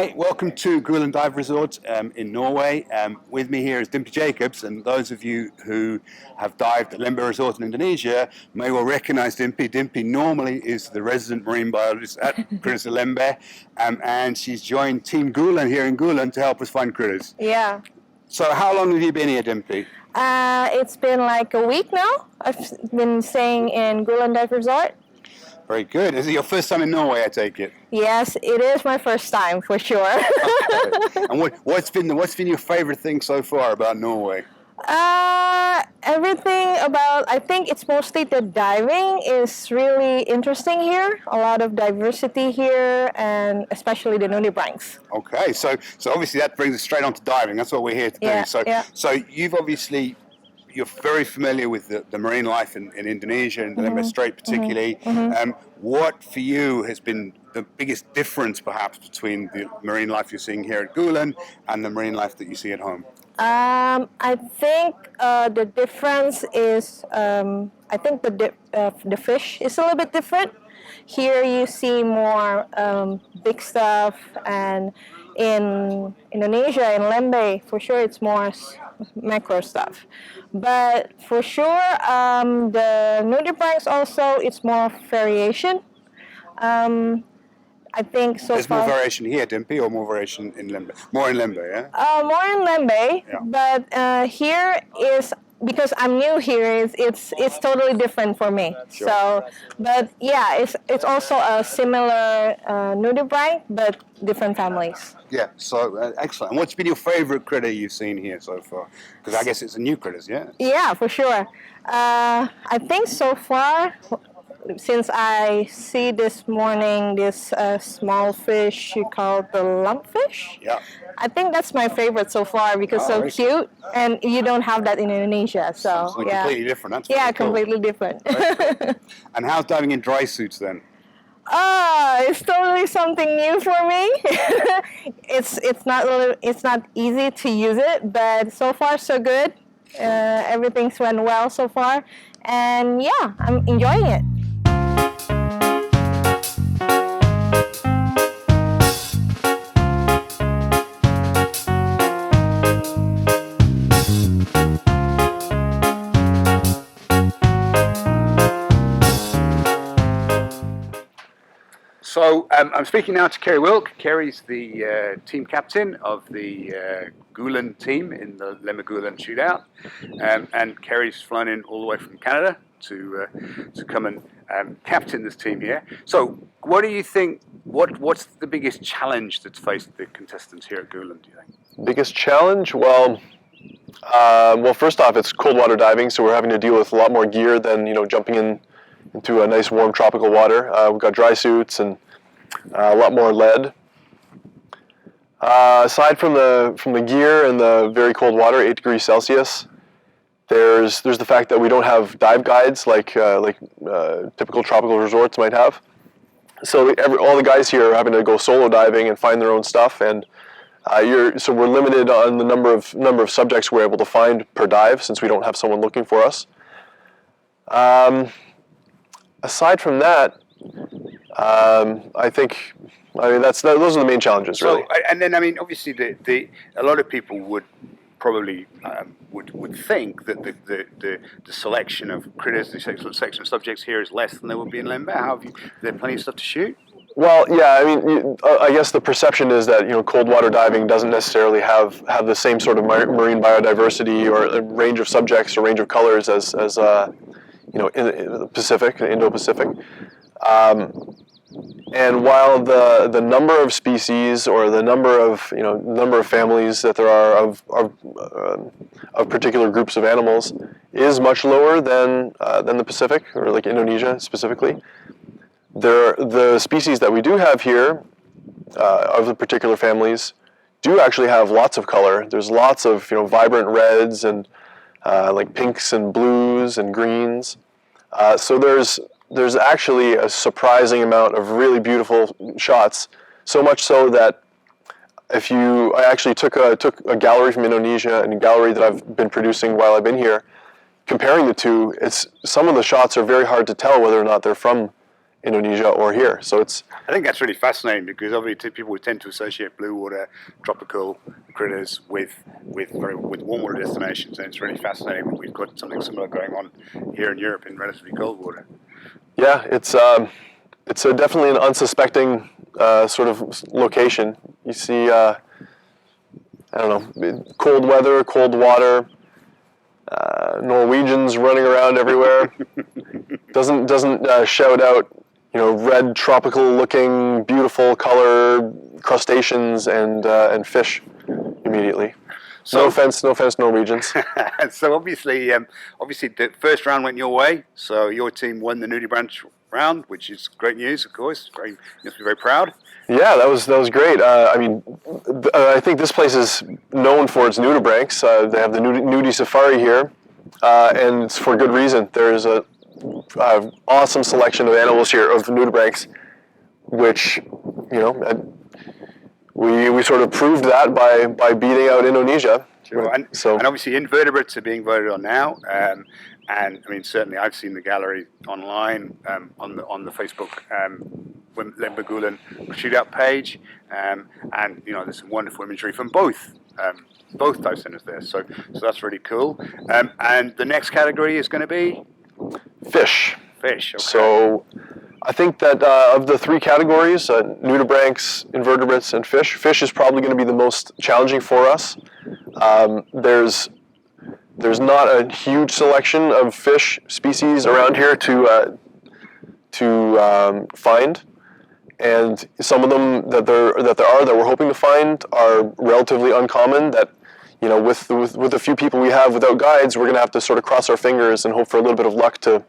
Hi, welcome to Gulen Dive Resort in Norway. With me here is Dimpy Jacobs, and those of you who have dived at Lembeh Resort in Indonesia may well recognize Dimpy. Dimpy normally is the resident marine biologist at Critters of Lembeh, and she's joined Team Gulen here in Gulen to help us find critters. Yeah. So how long have you been here, Dimpy? It's been like a week now. I've been staying in Gulen Dive Resort. Very good. Is it your first time in Norway, I take it? Yes, it is my first time for sure. And what's been your favorite thing so far about Norway? Everything about, I think it's mostly the diving is really interesting here. A lot of diversity here, and especially the nudibranchs. Okay, so obviously that brings us straight on to diving. That's what we're here to do. So you're very familiar with the marine life in Indonesia and the Lembeh Strait particularly. What for you has been the biggest difference perhaps between the marine life you're seeing here at Gulen and the marine life that you see at home? I think the difference is, I think the fish is a little bit different. Here you see more big stuff, and in Indonesia, in Lembeh, for sure it's more macro stuff. But for sure, the nudibranchs also, it's more variation. I think so There's far. more variation here, Dimpy, or more variation in Lembeh? More in Lembeh, yeah? More in Lembeh, Yeah. but here is, because I'm new here, it's totally different for me. Sure. So, but yeah, it's also a similar nudibranch, but different families. Yeah, so excellent. And what's been your favorite critter you've seen here so far? Because I guess it's a new critters, yeah? Yeah, for sure. I think so far, since I see this morning this small fish you call the lumpfish. Yeah. I think that's my favorite so far because so cute, and you don't have that in Indonesia. So Something yeah, completely different. That's yeah, really cool. completely different. And how's diving in dry suits then? It's totally something new for me. it's not easy to use it, but so far so good. Everything's went well so far, and yeah, I'm enjoying it. So I'm speaking now to Kerry Wilk. Kerry's the team captain of the Gulen team in the Lembeh Gulen Shootout, and Kerry's flown in all the way from Canada to come and captain this team here. So, what do you think? What's the biggest challenge that's faced the contestants here at Gulen? Do you think? Biggest challenge? Well, first off, it's cold water diving, so we're having to deal with a lot more gear than jumping into a nice warm tropical water. We've got dry suits and a lot more lead. Aside from the gear and the very cold water, 8 degrees Celsius, there's the fact that we don't have dive guides like typical tropical resorts might have. So all the guys here are having to go solo diving and find their own stuff, and so we're limited on the number of subjects we're able to find per dive since we don't have someone looking for us. Aside from that, those are the main challenges, really. So, and then obviously, a lot of people would probably would think that the selection of critters, the selection of subjects here is less than there would be in Lembeh. Is there plenty of stuff to shoot? Well, yeah. I guess the perception is that cold water diving doesn't necessarily have the same sort of marine biodiversity or a range of subjects or range of colors as in the Pacific, the Indo-Pacific. And while the number of species or the number of families that there are of particular groups of animals is much lower than the Pacific or like Indonesia specifically, the species that we do have here of the particular families do actually have lots of color. There's lots of vibrant reds and like pinks and blues and greens. So there's actually a surprising amount of really beautiful shots. So much so that I actually took a gallery from Indonesia and a gallery that I've been producing while I've been here. Comparing the two, some of the shots are very hard to tell whether or not they're from Indonesia or here. So it's I think that's really fascinating because obviously people would tend to associate blue water, tropical critters with warm water destinations, and it's really fascinating that we've got something similar going on here in Europe in relatively cold water. yeah, it's definitely an unsuspecting sort of location. You see, I don't know, cold weather, cold water. Norwegians running around everywhere. doesn't shout out, red tropical-looking, beautiful color crustaceans and fish immediately. So, no offense, Norwegians. So obviously the first round went your way. So your team won the nudibranch round, which is great news, of course. You must be very proud. Yeah, that was great. I think this place is known for its nudibranchs. They have the nudie safari here, and it's for good reason. There's a awesome selection of animals here of nudibranchs, which we sort of proved that by beating out Indonesia. Sure. And obviously invertebrates are being voted on now. And I mean, certainly I've seen the gallery online on the Facebook Lembeh Gulen Shootout page, and there's some wonderful imagery from both dive there. So that's really cool. And the next category is going to be fish. Fish. Okay. So I think that of the three categories, nudibranchs, invertebrates, and fish is probably going to be the most challenging for us. There's not a huge selection of fish species around here to find, and some of them that we're hoping to find are relatively uncommon. That with the few people we have without guides, we're going to have to sort of cross our fingers and hope for a little bit of luck to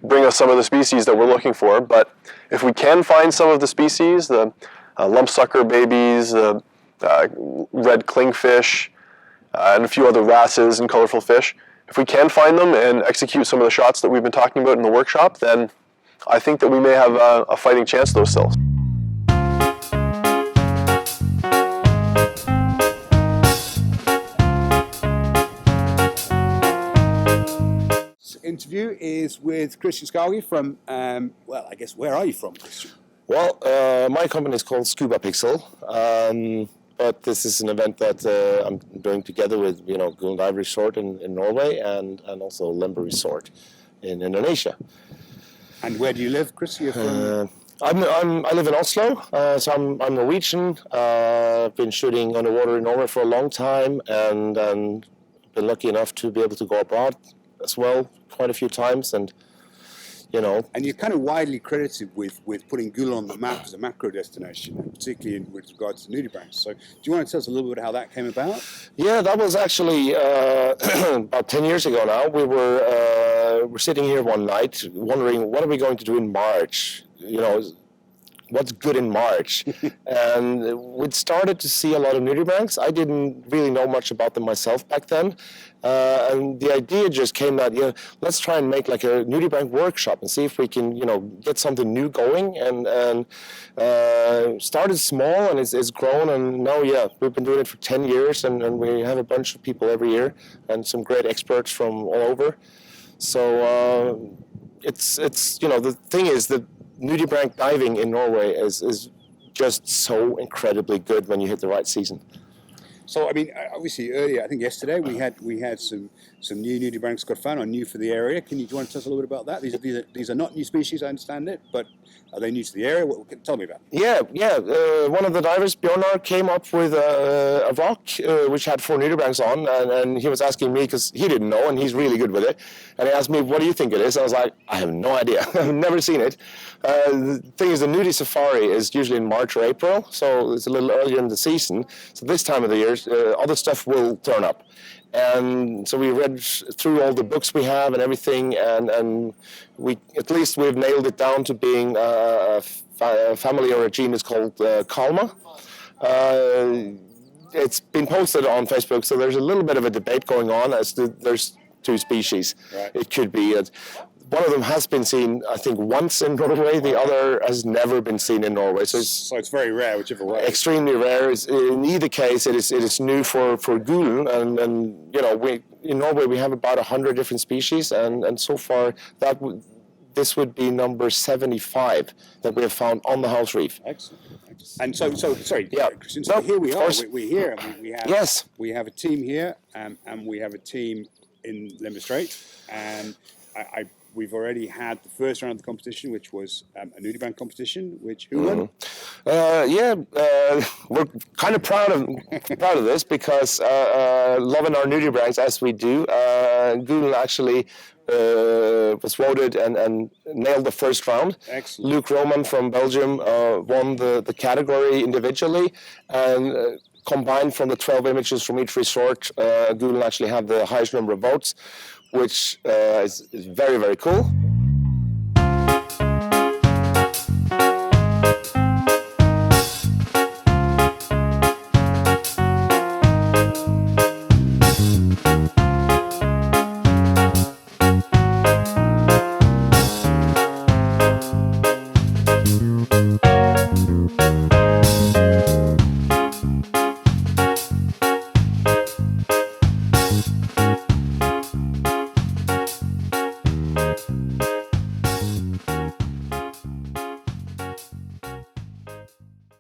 bring us some of the species that we're looking for. But if we can find some of the species, the lumpsucker babies, the red clingfish, and a few other wrasses and colorful fish, if we can find them and execute some of the shots that we've been talking about in the workshop, then I think that we may have a fighting chance though still. Interview is with Christian Skagi from, I guess, where are you from, Christian? Well, my company is called Scuba Pixel, but this is an event that I'm doing together with, Gulen Dive Resort in Norway and also Lembeh Resort in Indonesia. And where do you live, Chris? You're from? I live in Oslo, so I'm Norwegian. I've been shooting underwater in Norway for a long time, and been lucky enough to be able to go abroad as well quite a few times, and And you're kind of widely credited with putting Gulen on the map as a macro destination, particularly with regards to nudibranchs. So do you want to tell us a little bit how that came about? Yeah, that was actually about 10 years ago now. We were sitting here one night wondering, what are we going to do in March? What's good in March? And we'd started to see a lot of nudibranchs. I didn't really know much about them myself back then. And the idea just came that, let's try and make like a nudibranch workshop and see if we can, get something new going. And started small, and it's grown. And now, we've been doing it for 10 years, and we have a bunch of people every year and some great experts from all over. So it's the thing is that nudibranch diving in Norway is just so incredibly good when you hit the right season. So, I mean, obviously earlier, I think yesterday, we had some new nudibranchs got found, or new for the area. Do you want to tell us a little bit about that? These are not new species, I understand it, but are they new to the area? Tell me about it. Yeah. One of the divers, Bjornar, came up with a rock which had 4 nudibranchs on, and he was asking me, because he didn't know, and he's really good with it, and he asked me, what do you think it is? I was like, I have no idea. I've never seen it. The thing is, the nudie safari is usually in March or April, so it's a little earlier in the season. So this time of the year, other stuff will turn up. And so we read through all the books we have and everything, and we've nailed it down to being a family or a genus called Kalma. It's been posted on Facebook, so there's a little bit of a debate going on as to there's 2 species. Right. It could be one of them has been seen, I think, once in Norway. The other has never been seen in Norway. So it's very rare, whichever way. Extremely rare. In either case, it is new for Gulen, and we in Norway we have about 100 different species, and so far this would be number 75 that we have found on the house reef. Excellent. And so sorry. Yeah. Since No, here we of are. course. We're here. We have. Yes. We have a team here, and we have a team in Lembeh Strait, and we've already had the first round of the competition, which was a nudibranch competition. Who won? We're kind of proud of this because loving our nudibranchs as we do, Gulen actually was voted and nailed the first round. Excellent. Luke Roman from Belgium won the category individually, and combined from the 12 images from each resort, Gulen actually had the highest number of votes, which is very, very cool.